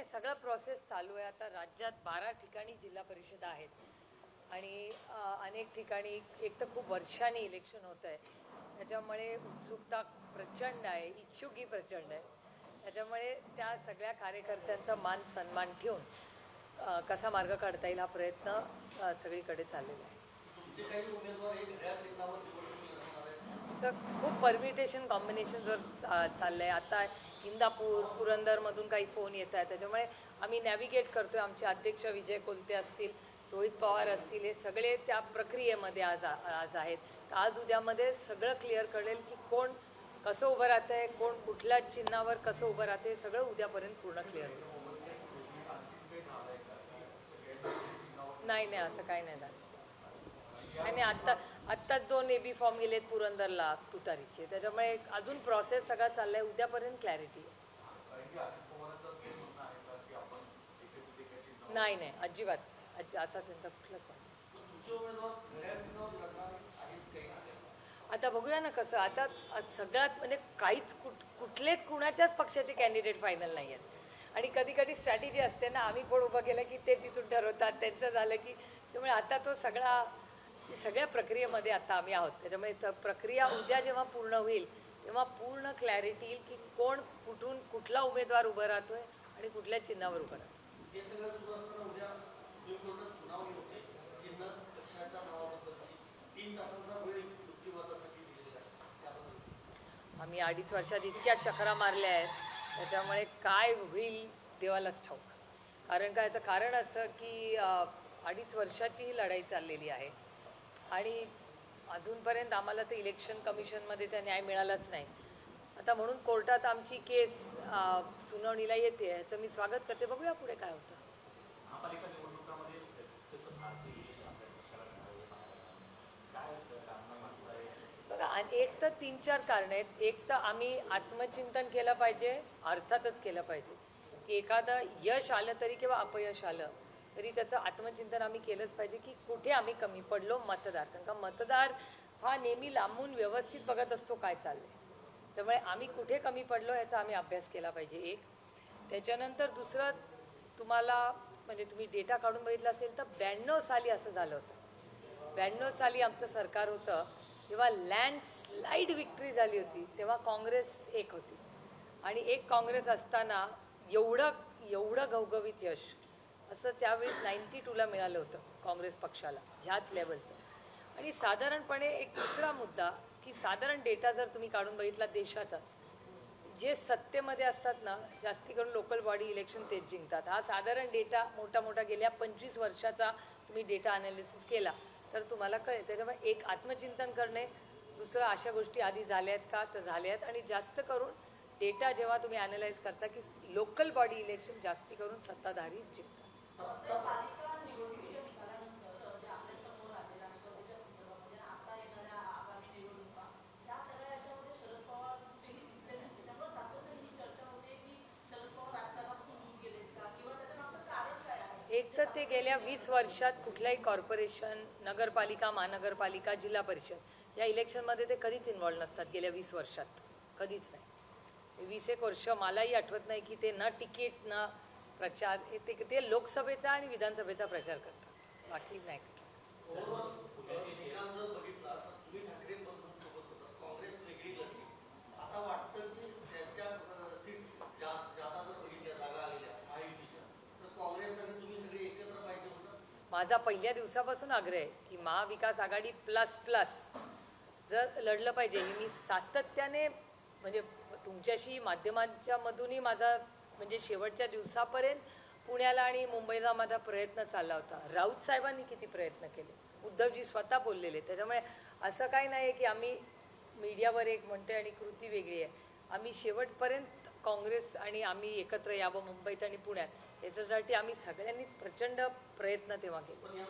नाही, सगळं प्रोसेस चालू आहे. आता राज्यात 12 ठिकाणी जिल्हा परिषदा आहेत आणि अनेक ठिकाणी एक तर खूप वर्षांनी इलेक्शन होतं आहे. त्याच्यामुळे उत्सुकता प्रचंड आहे, इच्छुकी प्रचंड आहे. त्याच्यामुळे त्या सगळ्या कार्यकर्त्यांचा मान सन्मान ठेवून कसा मार्ग काढता येईल हा प्रयत्न सगळीकडे चाललेला आहे. तुमचे काही उमेदवार हे घड्याळ चिन्हावर निवडणूक लढवणार आहेत. तर खूप परमिटेशन कॉम्बिनेशनवर चाललं आहे. आता इंदापूर पुरंदरमधून काही फोन येत आहेत, त्याच्यामुळे आम्ही नॅव्हिगेट करतो आहे. आमचे अध्यक्ष विजय कोलते असतील, रोहित पवार असतील, हे सगळे त्या प्रक्रियेमध्ये आज आहेत. तर आज उद्यामध्ये सगळं क्लिअर कळेल की कोण कसं उभं राहतं आहे, कोण कुठल्या चिन्हावर कसं उभं राहते, हे सगळं उद्यापर्यंत पूर्ण क्लिअर होईल. नाही, असं काही नाही झालं. आणि आत्ताच 2 AB फॉर्म गेलेत पुरंदरला तुतारीचे, त्याच्यामुळे अजून प्रोसेस सगळा चाललाय. उद्यापर्यंत क्लॅरिटी. नाही, अजिबात असा त्यांचा कुठलाच नाही. तुमचे उमेदवार घड्याळ चिन्हावर लढणार आहेत काही? आता बघूया ना कसं. आता सगळ्यात म्हणजे काहीच कुठलेच कुणाच्याच पक्षाचे कॅन्डिडेट फायनल नाही आहेत. आणि कधी कधी स्ट्रॅटेजी असते ना, आम्ही कोण उभं केलं की ते तिथून ठरवतात, त्यांचं झालं की. त्यामुळे आता तो सगळ्या प्रक्रियेमध्ये आता आम्ही आहोत. त्याच्यामुळे प्रक्रिया उद्या जेव्हा पूर्ण होईल तेव्हा पूर्ण क्लॅरिटी येईल की कोण कुठून कुठला उमेदवार उभं राहतोय आणि कुठल्या चिन्हावर उभं राहतो. हे सगळं सुरू असताना उद्या सुप्रीम कोर्टात सुनावणी होते. चिन्ह पक्षाच्या नावाबद्दलची 3 तासांचा वेळ युक्तिवादासाठी दिलेला आहे. त्याबद्दल आम्ही 2.5 वर्षात इतक्या चक्रा मारल्या आहेत, त्याच्यामुळे काय होईल देवालाच ठाऊक. कारण काय, याचं कारण असं की 2.5 वर्षाची ही लढाई चाललेली आहे आणि अजूनपर्यंत आम्हाला तर इलेक्शन कमिशनमध्ये त्या न्याय मिळालाच नाही. आता म्हणून कोर्टात आमची केस सुनावणीला येते, याचं मी स्वागत करते. बघूया पुढे काय होतं. बघा, एक तर 3-4 कारणं आहेत. एक तर आम्ही आत्मचिंतन केलं पाहिजे, अर्थातच केलं पाहिजे की एखादं यश आलं तरी किंवा अपयश आलं तरी त्याचं आत्मचिंतन आम्ही केलंच पाहिजे की कुठे आम्ही कमी पडलो. मतदार, कारण का मतदार हा नेहमी लांबून व्यवस्थित बघत असतो काय चाललंय. त्यामुळे आम्ही कुठे कमी पडलो याचा आम्ही अभ्यास केला पाहिजे. एक त्याच्यानंतर दुसरं, तुम्हाला म्हणजे तुम्ही डेटा काढून बघितला असेल तर 92 साली असं झालं होतं. 92 साली आमचं सरकार होतं तेव्हा लँडस्लाईड विक्ट्री झाली होती. तेव्हा काँग्रेस एक होती आणि एक काँग्रेस असताना एवढं घवघवीत यश असं त्यावेळेस 92ला मिळालं होतं काँग्रेस पक्षाला, ह्याच लेवलचं. आणि साधारणपणे एक दुसरा मुद्दा की साधारण डेटा जर तुम्ही काढून बघितला देशाचाच, जे सत्तेमध्ये असतात ना, जास्ती करून लोकल बॉडी इलेक्शन तेच जिंकतात. हा साधारण डेटा मोठा गेल्या 25 वर्षाचा तुम्ही डेटा अनालिसिस केला तर तुम्हाला कळेल. त्याच्यामुळे एक आत्मचिंतन करणे, दुसरं अशा गोष्टी आधी झाल्या आहेत का, तर झाल्या आहेत. आणि जास्त करून डेटा जेव्हा तुम्ही ॲनालाइज करता की लोकल बॉडी इलेक्शन जास्ती करून सत्ताधारी जिंकतात. एक तर ते गेल्या 20 वर्षात कुठल्याही कॉर्पोरेशन, नगरपालिका, महानगरपालिका, जिल्हा परिषद या इलेक्शनमध्ये ते कधीच इन्व्हॉल्व नसतात. गेल्या 20 वर्षात कधीच नाही. 20-1 वर्ष मलाही आठवत नाही की ते न तिकीट न प्रचार, ते लोकसभेचा आणि विधानसभेचा प्रचार करतात, बाकी नाही. माझा पहिल्या दिवसापासून आग्रह आहे की महाविकास आघाडी प्लस जर लढलं पाहिजे. हे मी सातत्याने म्हणजे तुमच्याशी माध्यमांच्या मधूनही माझा म्हणजे शेवटच्या दिवसापर्यंत पुण्याला आणि मुंबईला माझा प्रयत्न चालला होता. राऊत साहेबांनी किती प्रयत्न केले, उद्धवजी स्वतः बोललेले. त्याच्यामुळे असं काही नाही आहे की आम्ही मीडियावर एक म्हणतोय आणि कृती वेगळी आहे. आम्ही शेवटपर्यंत काँग्रेस आणि आम्ही एकत्र यावं मुंबईत आणि पुण्यात, याच्यासाठी आम्ही सगळ्यांनीच प्रचंड प्रयत्न तेव्हा केले.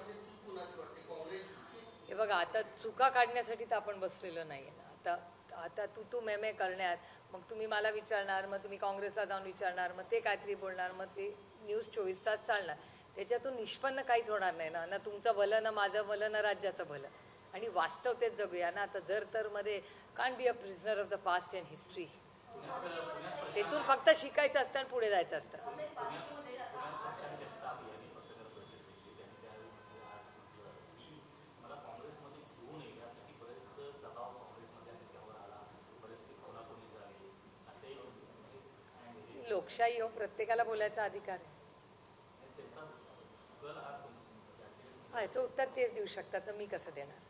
हे बघा, आता चुका काढण्यासाठी तर आपण बसलेलो नाही आहे ना. आता तू मे करण्यात, मग तुम्ही मला विचारणार, मग तुम्ही काँग्रेसला जाऊन विचारणार, मग ते काहीतरी बोलणार, मग ते न्यूज 24 तास चालणार. त्याच्यातून निष्पन्न काहीच होणार नाही ना तुमचं भलं, ना माझं भलं, ना राज्याचं भलं. आणि वास्तवतेत जगूया ना. आता जर तर मध्ये can't be a prisoner of the past and history. तिथून फक्त शिकायचं असतं आणि पुढे जायचं असतं. लोकशाही हो, प्रत्येकाला बोलायचा अधिकार आहे. याचं उत्तर तेच देऊ शकतात, तर मी कसं देणार.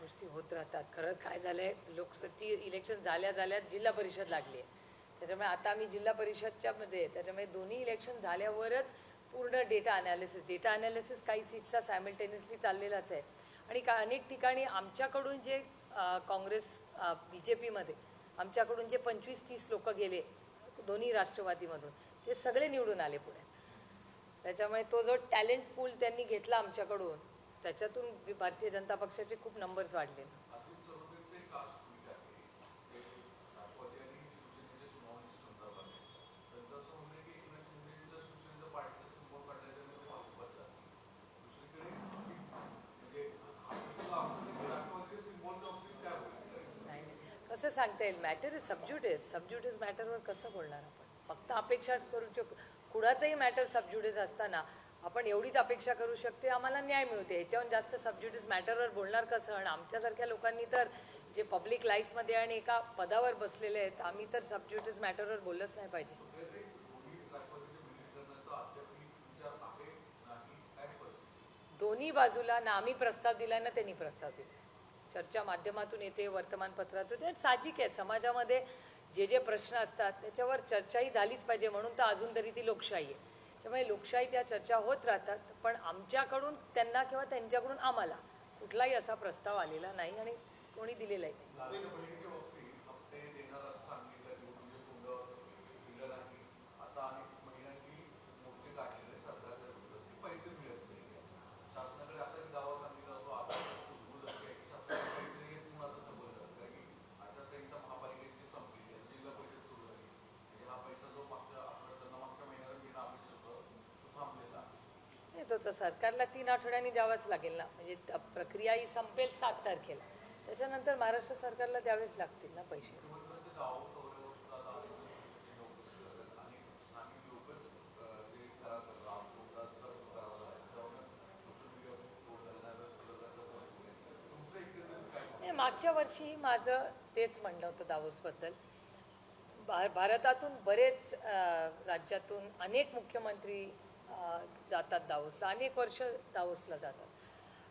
गोष्टी होत राहतात. खरंच काय झालंय, लोकसभा इलेक्शन झाल्या जिल्हा परिषद लागली आहे. त्याच्यामुळे आता आम्ही जिल्हा परिषदच्या मध्ये आहे. त्याच्यामुळे दोन्ही इलेक्शन झाल्यावरच पूर्ण डेटा अनालिसिस काही सीट्सचा सायमल्टेनियसली चाललेलाच आहे. आणि अनेक ठिकाणी आमच्याकडून जे काँग्रेस BJPमध्ये आमच्याकडून जे 25-30 लोक गेले दोन्ही राष्ट्रवादीमधून, ते सगळे निवडून आले पुण्यात. त्याच्यामुळे तो जो टॅलेंट पूल त्यांनी घेतला आमच्याकडून, त्याच्यातून भारतीय जनता पक्षाचे खूप नंबर्स वाढले. कसं सांगता येईल, मॅटर इज सबज्युडिस मॅटरवर कसं बोलणार आपण. फक्त अपेक्षा करू शकतो. कुणाचाही मॅटर सबज्युडिस असताना आपण एवढीच अपेक्षा करू शकते आम्हाला न्याय मिळते, ह्याच्याहून जास्त सबज्युडिस मॅटरवर बोलणार कसं. आणि आमच्यासारख्या लोकांनी तर जे पब्लिक लाईफमध्ये आणि एका पदावर बसलेले आहेत, आम्ही तर सबज्युडिस मॅटरवर बोललंच नाही पाहिजे. दोन्ही बाजूला ना आम्ही प्रस्ताव दिला ना त्यांनी प्रस्ताव दिला. चर्चा माध्यमातून येते, वर्तमानपत्रातून येते. साहजिक आहे, समाजामध्ये जे जे प्रश्न असतात त्याच्यावर चर्चाही झालीच पाहिजे, म्हणून तर अजून तरी ती लोकशाही आहे. त्यामुळे लोकशाही त्या चर्चा होत राहतात. पण आमच्याकडून त्यांना किंवा त्यांच्याकडून आम्हाला कुठलाही असा प्रस्ताव आलेला नाही आणि कोणी दिलेलाही नाही. तो तर सरकारला 3 आठवड्यांनी द्यावाच लागेल ना. म्हणजे प्रक्रिया ही संपेल 7 तारखेला. त्याच्यानंतर महाराष्ट्र सरकारला द्यावेच लागतील ना पैसे. मागच्या वर्षी माझं तेच म्हणणं होतं दावोसबद्दल. भारतातून बरेच राज्यातून अनेक मुख्यमंत्री जातात दावोसला, अनेक वर्ष दावोसला जातात.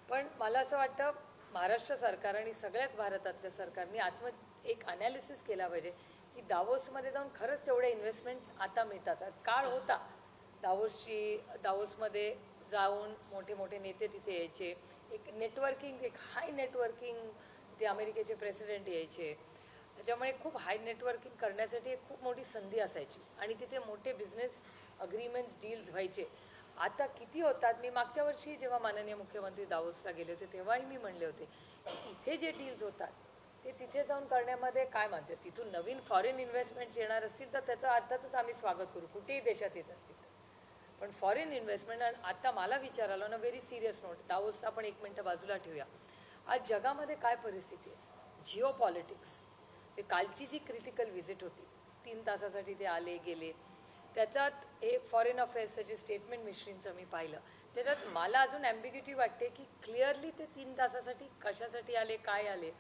पण मला असं वाटतं महाराष्ट्र सरकार आणि सगळ्याच भारतातल्या सरकारने एक अनालिसिस केला पाहिजे की दावोसमध्ये जाऊन खरंच तेवढे इन्व्हेस्टमेंट्स आता मिळतात. काळ होता दावोसमध्ये जाऊन मोठे मोठे नेते तिथे यायचे, एक नेटवर्किंग, एक हाय नेटवर्किंग, तिथे अमेरिकेचे प्रेसिडेंट यायचे. त्याच्यामुळे खूप हाय नेटवर्किंग करण्यासाठी एक खूप मोठी संधी असायची आणि तिथे मोठे बिझनेस अग्रीमेंट्स, डील्स व्हायचे. आता किती होतात. मी मागच्या वर्षी जेव्हा माननीय मुख्यमंत्री दावोसला गेले होते तेव्हाही मी म्हणले होते की इथे जे डील्स होतात ते तिथे जाऊन करण्यामध्ये काय म्हणते, तिथून नवीन फॉरेन इन्व्हेस्टमेंट्स येणार असतील तर त्याचं अर्थातच आम्ही स्वागत करू, कुठेही देशात येत असतील तर. पण फॉरेन इन्व्हेस्टमेंट, आणि आता मला विचारायला ना व्हेरी सिरियस नोट, दावोसला आपण 1 मिनिटं बाजूला ठेवूया. आज जगामध्ये काय परिस्थिती आहे, जिओ पॉलिटिक्स. कालची जी क्रिटिकल व्हिजिट होती, 3 तासासाठी ते आले गेले, त्याच्यात हे फॉरेन अफेअर्सचं जे स्टेटमेंट मिश्रींचं मी पाहिलं, त्याच्यात मला अजून ॲम्बिग्युटी वाटते की क्लिअरली ते 3 तासासाठी कशासाठी आले, काय आले.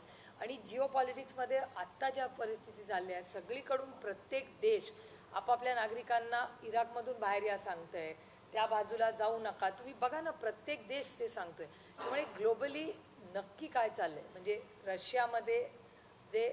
आणि जिओ पॉलिटिक्समध्ये आत्ता ज्या परिस्थिती झाल्या आहेत, सगळीकडून प्रत्येक देश आपापल्या नागरिकांना इराकमधून बाहेर या सांगतंय, त्या बाजूला जाऊ नका. तुम्ही बघा ना, प्रत्येक देश ते सांगतोय. त्यामुळे ग्लोबली नक्की काय चाललंय, म्हणजे रशियामध्ये जे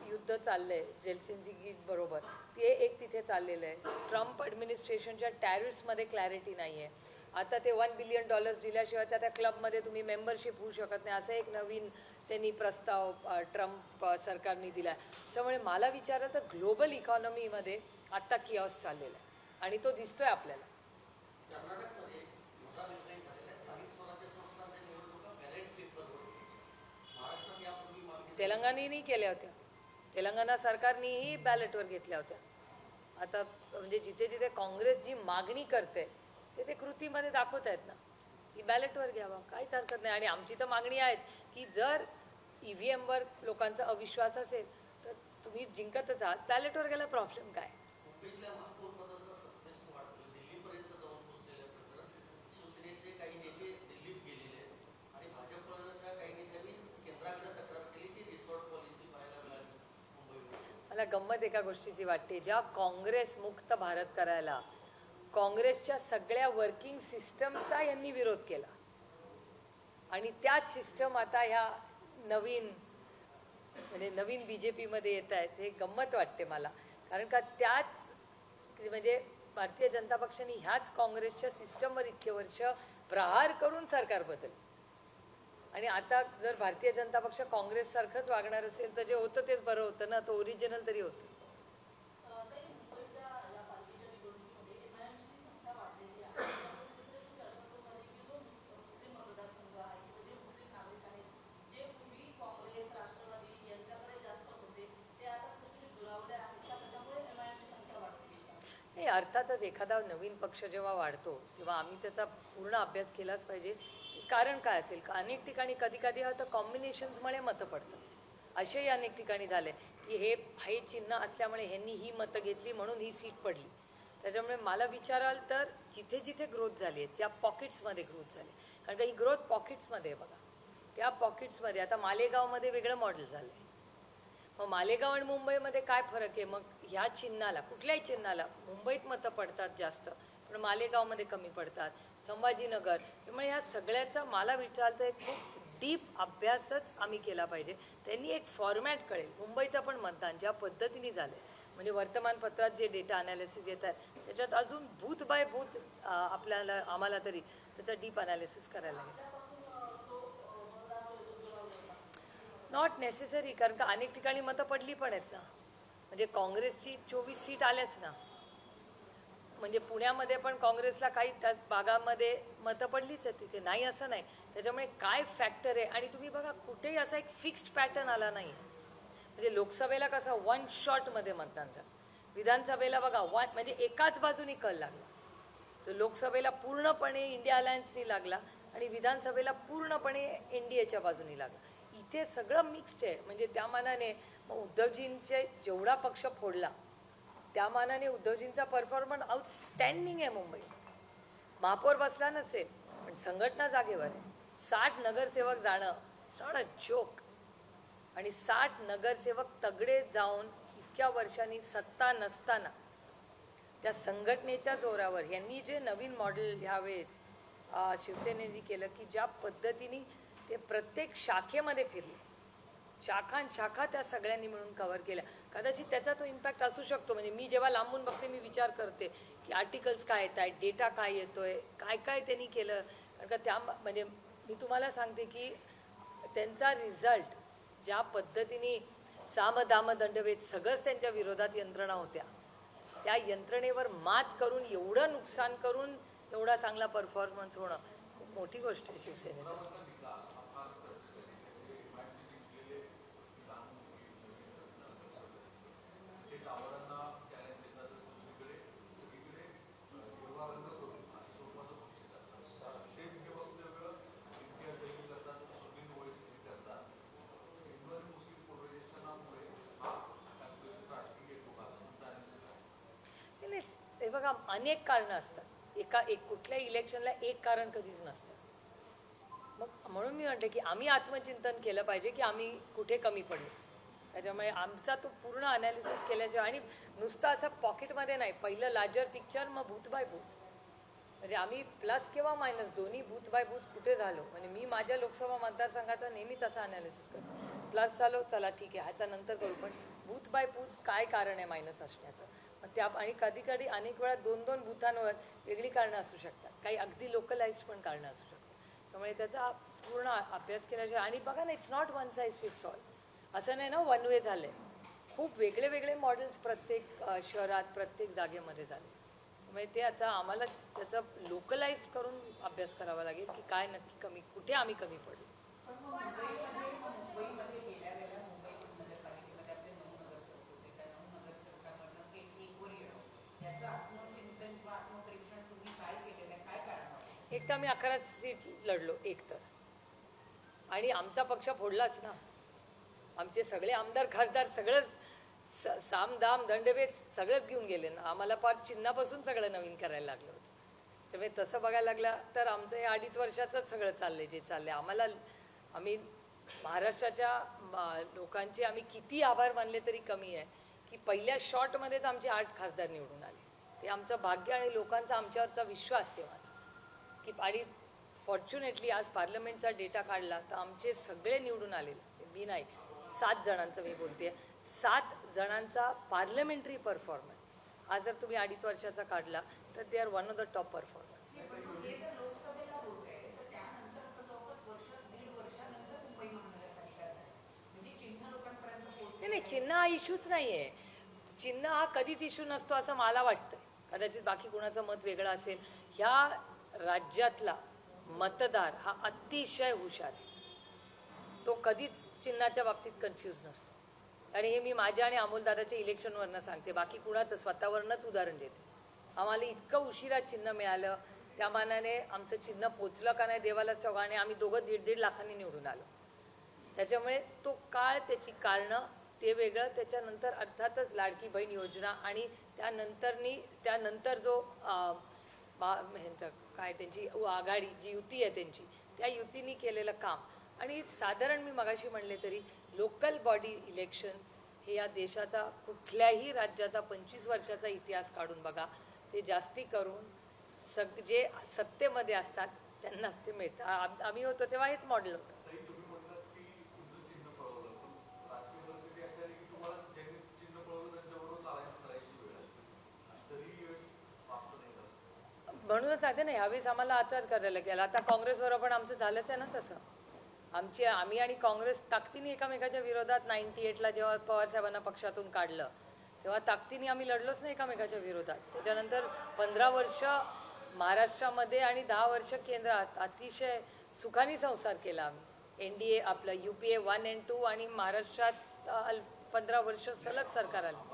युद्ध चाललंय जेलसिन्स्की बरोबर, ते एक तिथे चाललेलं आहे. ट्रम्प ॲडमिनिस्ट्रेशनच्या टॅरिफ्समध्ये क्लॅरिटी नाही आहे. आता ते $1 बिलियन दिल्याशिवाय त्या क्लबमध्ये तुम्ही मेंबरशिप होऊ शकत नाही, असं एक नवीन त्यांनी प्रस्ताव ट्रम्प सरकारने दिला आहे. त्यामुळे मला विचारलं तर ग्लोबल इकॉनॉमीमध्ये आत्ता किऑस चाललेला आहे आणि तो दिसतोय आपल्याला. कर्नाटकमध्ये मोठा निर्णय झालेला आहे, स्थानिक स्वराज्य संस्थांच्या निवडणुका बॅलेट पेपरवर होतील. महाराष्ट्रात यापूर्वी मागे तेलंगणानेही केल्या होत्या, तेलंगणा सरकारनेही बॅलेटवर घेतल्या होत्या. आता म्हणजे जिथे जिथे काँग्रेस जी मागणी करते ते कृतीमध्ये दाखवत आहेत ना. ती बॅलेटवर घ्यावा, काहीच हरकत नाही. आणि आमची तर मागणी आहेच की जर ईव्हीएमवर लोकांचा अविश्वास असेल तर तुम्ही जिंकतच आहात, बॅलेटवर गेला प्रॉब्लेम काय. मुंबईतल्या महापौर पदाचा सस्पेन्स वाढतोय. दिल्लीपर्यंत जाऊन पोहोचलेलं प्रकरण. शिवसेनेचे काही नेते दिल्लीत गेलेले आहेत आणि भाजपच्या काही नेत्यांनी केंद्राकडे तक्रार केली की रिसॉर्ट पॉलिसी पाहायला मिळाली मुंबईमध्ये. मला गंमत एका गोष्टीची वाटते, ज्या काँग्रेस मुक्त भारत करायला काँग्रेसच्या सगळ्या वर्किंग सिस्टमचा यांनी विरोध केला आणि त्याच सिस्टम आता ह्या नवीन म्हणजे नवीन BJPमध्ये येत आहेत. हे गंमत वाटते मला, कारण का त्याच म्हणजे भारतीय जनता पक्षाने ह्याच काँग्रेसच्या सिस्टमवर इतके वर्ष प्रहार करून सरकार बदललं आणि आता जर भारतीय जनता पक्ष काँग्रेससारखंच वागणार असेल तर जे होतं तेच बरं होतं ना, तो ओरिजिनल तरी होतं. नाही, अर्थातच एखादा नवीन पक्ष जेव्हा वाढतो तेव्हा आम्ही त्याचा पूर्ण अभ्यास केलाच पाहिजे की कारण काय असेल. अनेक ठिकाणी कधी कधी तर कॉम्बिनेशन्समुळे मतं पडतात. असेही अनेक ठिकाणी झाले की हे चिन्ह असल्यामुळे ह्यांनी ही मतं घेतली म्हणून ही सीट पडली. त्याच्यामुळे मला विचाराल तर जिथे जिथे ग्रोथ झाली आहे ज्या पॉकेट्समध्ये ग्रोथ झाली, कारण का ही ग्रोथ पॉकेट्समध्ये आहे बघा, त्या पॉकेट्समध्ये आता मालेगावमध्ये वेगळं मॉडेल झालं आहे. मग मालेगाव आणि मुंबईमध्ये काय फरक आहे. मग ह्या चिन्हाला कुठल्याही चिन्हाला मुंबईत मतं पडतात जास्त पण मालेगावमध्ये कमी पडतात, संभाजीनगर. त्यामुळे ह्या सगळ्याचा मला विचाराल तर एक खूप डीप अभ्यासच आम्ही केला पाहिजे. त्यांनी एक फॉर्मॅट कळेल. मुंबईचं पण मतदान ज्या पद्धतीने झालं म्हणजे वर्तमानपत्रात जे डेटा अनालिसिस येत आहेत त्याच्यात अजून बूथ बाय बूथ आपल्याला आम्हाला तरी त्याचा डीप अनालिसिस करायला लागेल. नॉट नेसेसरी, कारण का अनेक ठिकाणी मतं पडली पण आहेत ना. म्हणजे काँग्रेसची 24 सीट आल्याच ना. म्हणजे पुण्यामध्ये पण काँग्रेसला काही त्या भागामध्ये मतं पडलीच आहेत, तिथे नाही असं नाही. त्याच्यामुळे काय फॅक्टर आहे आणि तुम्ही बघा कुठेही असा एक फिक्स्ड पॅटर्न आला नाही. म्हणजे लोकसभेला कसं वन शॉटमध्ये मतदान झालं, विधानसभेला बघा म्हणजे एकाच बाजूनी कल लागला. तर लोकसभेला पूर्णपणे इंडिया अलायन्सनी लागला आणि विधानसभेला पूर्णपणे NDAच्या बाजूनी लागला. इथे सगळं मिक्स्ड आहे. म्हणजे त्या मानाने मग उद्धवजींचे जेवढा पक्ष फोडला त्या मानाने उद्धवजींचा परफॉर्मन्स आउटस्टँडिंग आहे. मुंबईत महापौर बसला नसेल पण संघटना जागेवर आहे. 60 नगरसेवक जाणं इट्स नॉट अ जोक. आणि 60 नगरसेवक तगडे जाऊन इतक्या वर्षांनी सत्ता नसताना त्या संघटनेच्या जोरावर यांनी जे नवीन मॉडेल ह्यावेळेस शिवसेनेने केलं की ज्या पद्धतीने ते प्रत्येक शाखेमध्ये फिरले, शाखा त्या सगळ्यांनी मिळून कव्हर केल्या. कदाचित त्याचा तो इम्पॅक्ट असू शकतो. म्हणजे मी जेव्हा लांबून बघते मी विचार करते की आर्टिकल्स काय येत आहेत, डेटा काय येतोय, काय काय त्यांनी केलं. कारण का त्या म्हणजे मी तुम्हाला सांगते की त्यांचा रिझल्ट ज्या पद्धतीने साम दाम दंडभेद सगळंच त्यांच्या विरोधात यंत्रणा होत्या, त्या यंत्रणेवर मात करून एवढं नुकसान करून एवढा चांगला परफॉर्मन्स होणं खूप मोठी गोष्ट आहे शिवसेनेसाठी. हे बघा अनेक कारणं असतात. कुठल्याही इलेक्शनला एक कारण कधीच नसतं. मग म्हणून मी म्हणते की आम्ही आत्मचिंतन केलं पाहिजे की आम्ही कुठे कमी पडलो. त्याच्यामुळे आमचा तो पूर्ण अनालिसिस केल्याशिवाय आणि नुसतं असं पॉकेटमध्ये नाही, पहिलं लार्जर पिक्चर मग बूथ बाय बूथ. म्हणजे आम्ही प्लस किंवा मायनस दोन्ही बूथ बाय बूथ कुठे झालो. म्हणजे मी माझ्या लोकसभा मतदारसंघाचा नेहमी तसा अनालिसिस करतो. प्लस झालो चला ठीक आहे ह्याचा नंतर करू, पण बूथ बाय बूथ काय कारण आहे मायनस असण्याचं. मग त्या आणि कधी कधी अनेक वेळा 2-2 बूथांवर वेगळी कारणं असू शकतात, काही अगदी लोकलाइज्ड पण कारणं असू शकतात. त्यामुळे त्याचा पूर्ण अभ्यास केल्याशिवाय. आणि बघा ना, it's not one size fits all. असं नाही ना वन वे झालं आहे. खूप वेगळे वेगळे मॉडेल्स प्रत्येक शहरात प्रत्येक जागेमध्ये झाले. त्यामुळे ते आता आम्हाला त्याचं लोकलाइज्ड करून अभ्यास करावा लागेल की काय नक्की कमी कुठे आम्ही कमी पडलो. एक तर आम्ही 11 सीट लढलो एक तर, आणि आमचा पक्ष फोडलाच ना. आमचे सगळे आमदार खासदार सगळंच साम दाम दंडभेद सगळंच घेऊन गेले ना. आम्हाला फार चिन्हापासून सगळं नवीन करायला लागलं होतं. त्यामुळे तसं बघायला लागलं तर आमचं हे 2.5 वर्षाचंच सगळं चाललंय जे चाललंय. आम्ही महाराष्ट्राच्या लोकांचे आम्ही किती आभार मानले तरी कमी आहे की पहिल्या शॉटमध्येच आमचे 8 खासदार निवडून आले. ते आमचं भाग्य आणि लोकांचा आमच्यावरचा विश्वास तेव्हाचा की. आणि फॉर्च्युनेटली आज पार्लमेंटचा डेटा काढला तर आमचे सगळे निवडून आलेले, मी नाही, 7 जणांचं मी बोलते, 7 जणांचा पार्लमेंटरी परफॉर्मन्स हा जर तुम्ही 2.5 वर्षाचा काढला तर they are one of the top performance. नाही, चिन्ह हा इश्यूच नाही आहे. चिन्ह हा कधीच इश्यू नसतो असं मला वाटतं. कदाचित बाकी कोणाचं मत वेगळं असेल. ह्या राज्यातला मतदार हा अतिशय हुशार आहे. तो कधीच चिन्हाच्या बाबतीत कन्फ्यूज नसतो. आणि हे मी माझ्या आणि अमोलदादाच्या इलेक्शनवरनं सांगते, बाकी कुणाचं स्वतःवरनंच उदाहरण देते. आम्हाला इतकं उशिरा चिन्ह मिळालं, त्या मानाने आमचं चिन्ह पोचलं का नाही देवालाच ठाऊक. आणि आम्ही दोघं 1.5 लाखांनी निवडून आलो. त्याच्यामुळे तो काळ, त्याची कारणं ते वेगळं. त्याच्यानंतर अर्थातच लाडकी बहीण योजना आणि त्यानंतर जो ह्यांचं काय त्यांची आघाडी जी युती आहे त्यांची, त्या युतीने केलेलं काम. आणि साधारण मी मगाशी म्हणले तरी लोकल बॉडी इलेक्शन्स हे या देशाचा कुठल्याही राज्याचा 25 वर्षाचा इतिहास काढून बघा, ते जास्ती करून जे सत्तेमध्ये असतात त्यांनाच ते मिळतं. आम्ही होतो तेव्हा हेच मॉडेल होतं. म्हणूनच आहे ना ह्यावेळेस आम्हाला आता करायला गेलं. आता काँग्रेसबरोबर पण आमचं झालंच आहे ना तसं. आम्ही आणि काँग्रेस ताकदीने एकामेकाच्या विरोधात 98ला जेव्हा पवारसाहेबांना पक्षातून काढलं तेव्हा ताकदीने आम्ही लढलोच नाही एकामेकाच्या विरोधात. त्याच्यानंतर 15 वर्ष महाराष्ट्रामध्ये आणि 10 वर्ष केंद्रात अतिशय सुखाने संसार केला आम्ही. NDA आपलं UPA 1 and 2 आणि महाराष्ट्रात 15 वर्ष सलग सरकार आलं.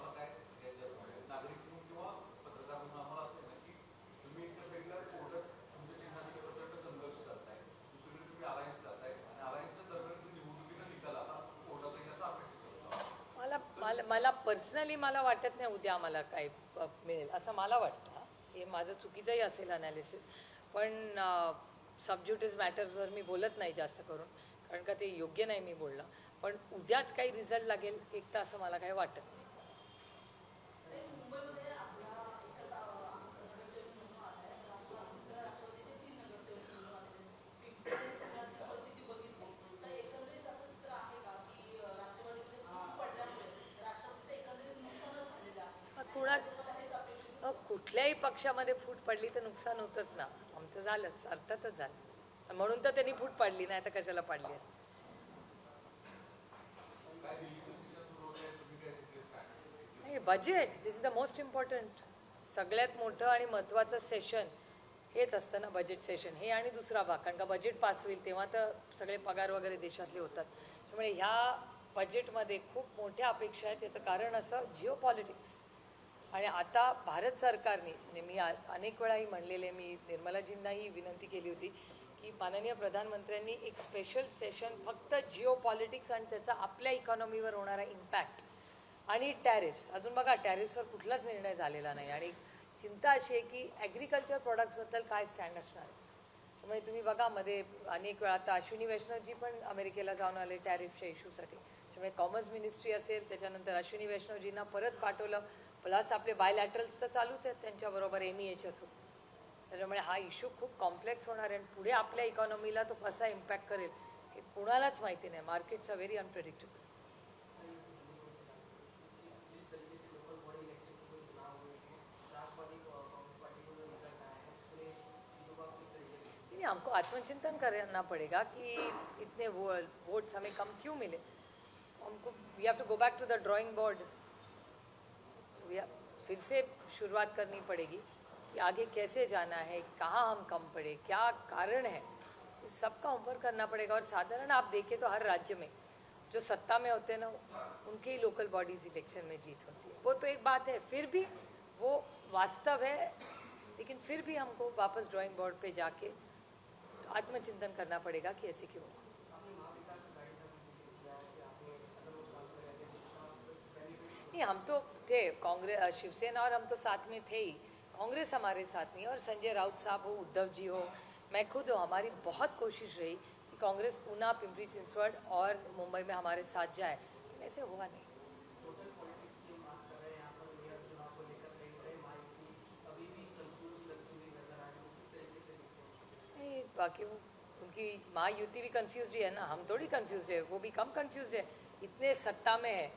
मला पर्सनली मला वाटत नाही उद्या आम्हाला काय मिळेल असं मला वाटतं. हे माझं चुकीचंही असेल अनालिसिस, पण सबज्युटिस मॅटर्सवर मी बोलत नाही जास्त करून, कारण का ते योग्य नाही मी बोलणं. पण उद्याच काही रिझल्ट लागेल एक तर असं मला काही वाटत नाही. कुठल्याही पक्षामध्ये फूट पडली तर नुकसान होतंच ना. आमचं झालंच, अर्थातच झालं. म्हणून तर त्यांनी फूट पाडली, नाही तर कशाला पाडली असते. नाही, budget this is the most important. सगळ्यात मोठं आणि महत्त्वाचं सेशन हेच असतं ना, बजेट सेशन हे. आणि दुसरा भाग, कारण का बजेट पास होईल तेव्हा तर सगळे पगार वगैरे देशातले होतात. त्यामुळे ह्या बजेटमध्ये खूप मोठ्या अपेक्षा आहेत. याचं कारण असं जिओ पॉलिटिक्स. आणि आता भारत सरकारने, मी अनेक वेळाही म्हणलेले, मी निर्मलाजींनाही विनंती केली होती की माननीय प्रधानमंत्र्यांनी एक स्पेशल सेशन फक्त जिओ पॉलिटिक्स आणि त्याचा आपल्या इकॉनॉमीवर होणारा इम्पॅक्ट आणि टॅरिफ्स. अजून बघा टॅरिफ्सवर कुठलाच निर्णय झालेला नाही. आणि चिंता अशी आहे की ॲग्रिकल्चर प्रॉडक्ट्सबद्दल काय स्टँड असणार आहे. त्यामुळे तुम्ही बघा मध्ये अनेक वेळा आता अश्विनी वैष्णवजी पण अमेरिकेला जाऊन आले टॅरिफच्या इश्यूसाठी. त्यामुळे कॉमर्स मिनिस्ट्री असेल, त्याच्यानंतर अश्विनी वैष्णवजींना परत पाठवलं. प्लस आपले बायलॅटरल्स तर चालूच आहेत त्यांच्याबरोबर MEAच्या थ्रू. त्याच्यामुळे हा इश्यू खूप कॉम्प्लेक्स होणार आहे. आणि पुढे आपल्या इकॉनॉमीला तो कसा इम्पॅक्ट करेल हे कुणालाच माहिती नाही. Markets are very unpredictable. हमको आत्मचिंतन करना पड़ेगा कि इतने वोट्स हमें कम क्यों मिले. हमको we have to go back to the drawing board. फिर से शुरुआत करनी पड़ेगी कि आगे कैसे जाना है, कहाँ हम कम पड़े, क्या कारण है. तो सबका होमवर्क करना पड़ेगा. और साधारण आप देखें तो हर राज्य में जो सत्ता में होते हैं ना, उनके ही लोकल बॉडीज इलेक्शन में जीत होती है. वो तो एक बात है, फिर भी वो वास्तव है. लेकिन फिर भी हमको वापस ड्राइंग बोर्ड पे जाके आत्मचिंतन करना पड़ेगा कि ऐसे क्यों हुआ। नहीं, हम तो थे कांग्रेस, शिवसेना और हम तो साथ में थे ही। कांग्रेस हमारे साथ नहीं है, और संजय राउत साहब हो, उद्धव जी हो, मैं खुद हूँ, हमारी बहुत कोशिश रही कि कांग्रेस पूना, पिंपरी चिंचवड़ और मुंबई में हमारे साथ जाए, लेकिन ऐसे हुआ नहीं। नहीं, बाकी वो उनकी महायुति भी कंफ्यूज ही है ना, हम थोड़ी कंफ्यूज है, वो भी कम कंफ्यूज है, इतने सत्ता में है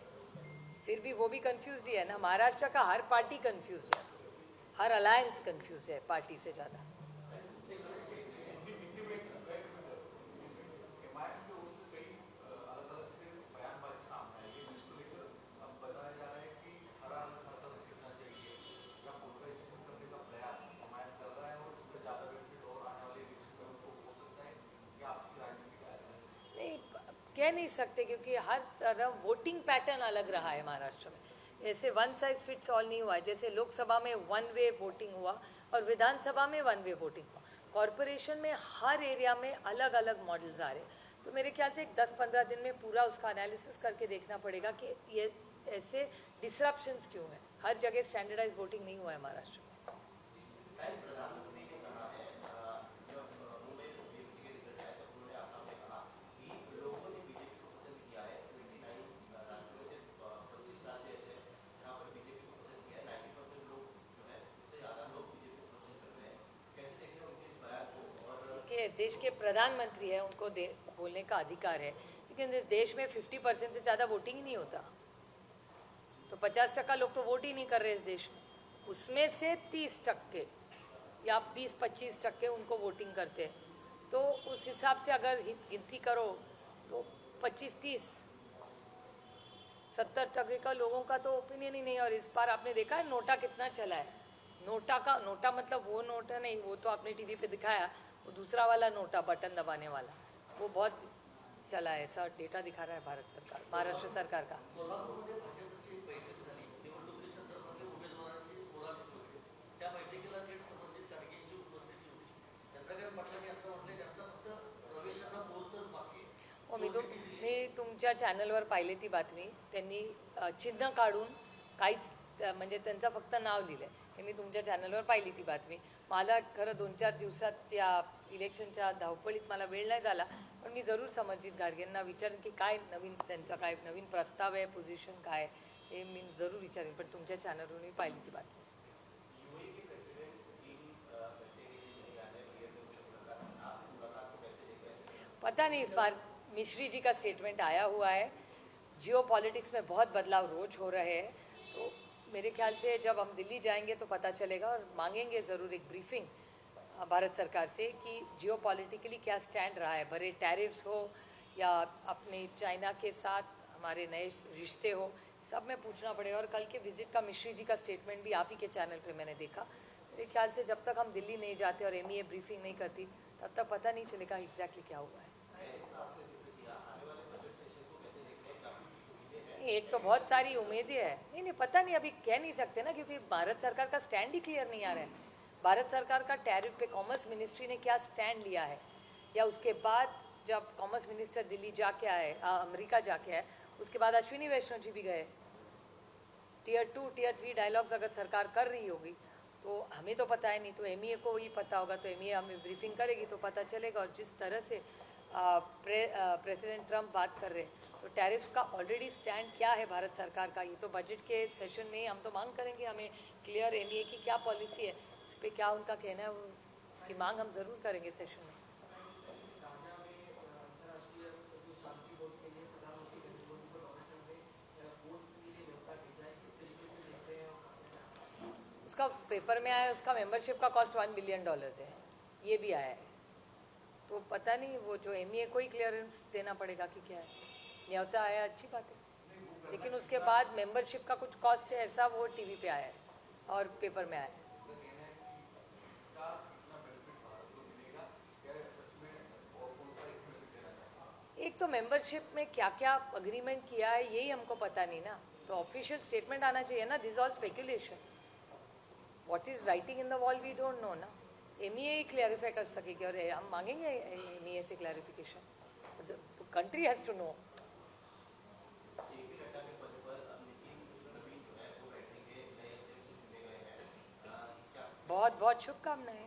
फिर भी वो भी कंफ्यूज ही है ना। महाराष्ट्र का हर पार्टी कंफ्यूज है, हर अलायंस कंफ्यूज है पार्टी से ज़्यादा। नहीं, कह नहीं सकते क्योंकि हर तरह वोटिंग पैटर्न अलग रहा है महाराष्ट्र में। ऐसे वन साइज फिट्स ऑल नहीं हुआ है, जैसे लोकसभा में वन वे वोटिंग हुआ और विधानसभा में वन वे वोटिंग हुआ। कॉरपोरेशन में हर एरिया में अलग अलग मॉडल्स आ रहे हैं, तो मेरे ख्याल से 10-15 दिन में पूरा उसका एनालिसिस करके देखना पड़ेगा कि ये ऐसे डिसरप्शंस क्यों है। हर जगह स्टैंडर्डाइज वोटिंग नहीं हुआ है महाराष्ट्र में। कि देश के प्रधानमंत्री हैं, उनको बोलने का अधिकार है, लेकिन इस देश में 50% से ज़्यादा वोटिंग ही नहीं होता, तो 50% लोग तो वोट ही नहीं कर रहे इस देश में। उसमें से 30% या 20-25% उनको वोटिंग करते हैं, तो उस हिसाब से अगर गिनती करो तो 25-30 70% का लोगों का तो ओपिनियन ही नहीं है। और इस बार आपने देखा है नोटा कितना चला है। नोटा मतलब वो नोटा नहीं, वो तो आपने टीवी पे दिखाया, वो दूसरा वाला नोटा बटन दबाने वाला, वो बहुत चला है, ऐसा डेटा दिखा रहा है भारत सरकार, महाराष्ट्र सरकार का। कोल्हापूरमध्ये भाजपची एक बैठक झाली, निवडणुकीसंदर्भातल्या उमेदवारांची बोलाविली होती. त्या बैठकीला थेट समर्जित गाडगेंची उपस्थिती होती. चंद्रकांत पाटलांनी असं म्हटलं ज्यांचा फक्त प्रवेशाचा मुहूर्तच बाकी आहे. हो, मी तुमच्या चॅनलवर पाहिली ती बातमी, त्यांनी चिन्ह काढून काहीच म्हणजे त्यांचं फक्त नाव लिहिलं आहे, हे मी तुमच्या चॅनलवर पाहिली ती बातमी। मला खरं 2-4 दिवसात त्या इलेक्शनच्या धावपळीत मला वेळ नाही झाला, पण मी जरूर समर्जित गाडगेंना विचारेन की काय नवीन त्यांचा काय नवीन प्रस्ताव आहे, पोझिशन काय, हे मी जरूर विचारेन, पण तुमच्या चॅनलवर मी पाहिली ती बातमी। पता नहीं, इस बार मिश्री जी का स्टेटमेंट आया हुआ है, जियो पॉलिटिक्स में बहुत बदलाव रोज हो रहे हैं, तो मेरे ख्याल से जब हम दिल्ली जाएंगे तो पता चलेगा, और मांगेंगे ज़रूर एक ब्रीफिंग भारत सरकार से कि जियो पॉलिटिकली क्या स्टैंड रहा है, भरे टैरिफ्स हो या अपने चाइना के साथ हमारे नए रिश्ते हो, सब में पूछना पड़ेगा। और कल के विजिट का मिश्री जी का स्टेटमेंट भी आप ही के चैनल पे मैंने देखा। मेरे ख्याल से जब तक हम दिल्ली नहीं जाते और एमईए ब्रीफिंग नहीं करती, तब तक पता नहीं चलेगा एग्जैक्टली क्या हुआ है। एक तो बहुत सारी उम्मीदें हैं, नहीं पता नहीं, अभी कह नहीं सकते ना, क्योंकि भारत सरकार का स्टैंड ही क्लियर नहीं आ रहा है। भारत सरकार का टैरिफ पे कॉमर्स मिनिस्ट्री ने क्या स्टैंड लिया है, या उसके बाद जब कॉमर्स मिनिस्टर दिल्ली जाके आए, अमेरिका जाके आए, उसके बाद अश्विनी वैष्णव जी भी गए। टियर 2 टियर 3 डायलॉग्स अगर सरकार कर रही होगी तो हमें तो पता है नहीं, तो एमईए को ही पता होगा, तो एमईए हमें ब्रीफिंग करेगी तो पता चलेगा। और जिस तरह से प्रेसिडेंट ट्रंप बात कर रहे हैं, तो टैरिफ का ऑलरेडी स्टैंड क्या है भारत सरकार का, ये तो बजट के सेशन में हम तो मांग करेंगे, हमें क्लियर एमईए की क्या पॉलिसी है, इस पर क्या उनका कहना है, उसकी मांग हम ज़रूर करेंगे सेशन में। उसका पेपर में आया, उसका मेंबरशिप का कॉस्ट $1 बिलियन है, ये भी आया है, तो पता नहीं, वो जो एमईए को ही क्लियरेंस देना पड़ेगा कि क्या है। न्योता आया, अच्छी बात है, लेकिन उसके बाद मेंबरशिप का कुछ कॉस्ट है ऐसा, वो टीवी पे आया है और पेपर में आया है। एक तो मेंबरशिप में क्या क्या अग्रीमेंट किया है यही हमको पता नहीं ना, तो ऑफिशियल स्टेटमेंट आना चाहिए ना, this all speculation. What is writing in the wall we don't know ना. MEA ही क्लैरिफाई कर सकेगी और हम मांगेंगे MEA से clarification. The country has to know. JP Nadda के पद पर अब नितिन नवीन जो है वो बैठने के नए अध्यक्ष चुने गए हैं क्या बहुत बहुत शुभकामनाएं.